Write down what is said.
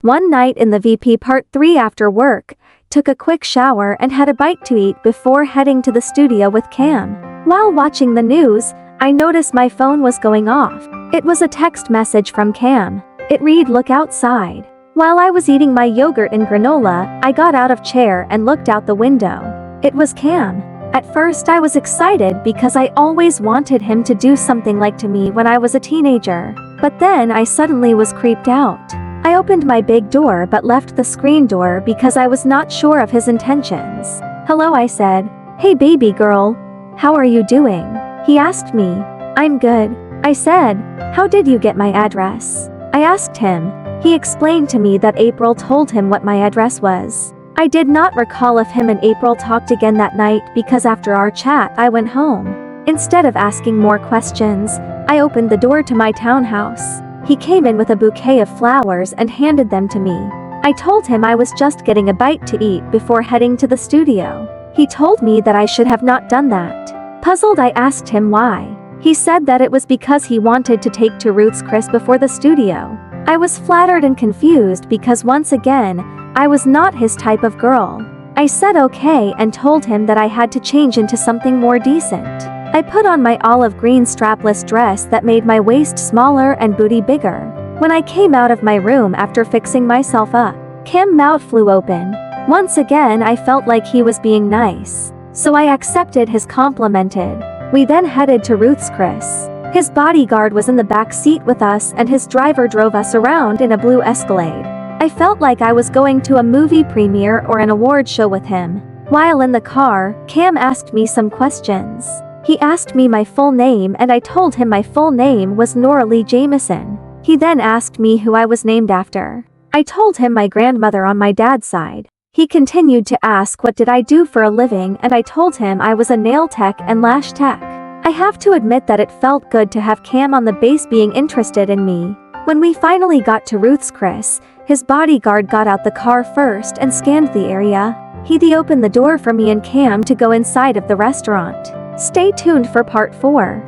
One night in the VP Part 3 after work, took a quick shower and had a bite to eat before heading to the studio with Cam. While watching the news, I noticed my phone was going off. It was a text message from Cam. It read, "Look outside." While I was eating my yogurt and granola, I got out of chair and looked out the window. It was Cam. At first I was excited because I always wanted him to do something like to me when I was a teenager. But then I suddenly was creeped out. I opened my big door but left the screen door because I was not sure of his intentions. "Hello," I said. "Hey baby girl. How are you doing?" He asked me. "I'm good," I said. "How did you get my address?" I asked him. He explained to me that April told him what my address was. I did not recall if him and April talked again that night because after our chat I went home. Instead of asking more questions, I opened the door to my townhouse. He came in with a bouquet of flowers and handed them to me. I told him I was just getting a bite to eat before heading to the studio. He told me that I should have not done that. Puzzled, I asked him why. He said that it was because he wanted to take to Ruth's Chris before the studio. I was flattered and confused because once again, I was not his type of girl. I said okay and told him that I had to change into something more decent. I put on my olive green strapless dress that made my waist smaller and booty bigger. When I came out of my room after fixing myself up, Cam's mouth flew open. Once again I felt like he was being nice, so I accepted his complimented. We then headed to Ruth's Chris. His bodyguard was in the back seat with us and his driver drove us around in a blue Escalade. I felt like I was going to a movie premiere or an award show with him. While in the car, Cam asked me some questions. He asked me my full name and I told him my full name was Nora Lee Jameson. He then asked me who I was named after. I told him my grandmother on my dad's side. He continued to ask what did I do for a living and I told him I was a nail tech and lash tech. I have to admit that it felt good to have Cam on the base being interested in me. When we finally got to Ruth's Chris, his bodyguard got out the car first and scanned the area. He opened the door for me and Cam to go inside of the restaurant. Stay tuned for part 4.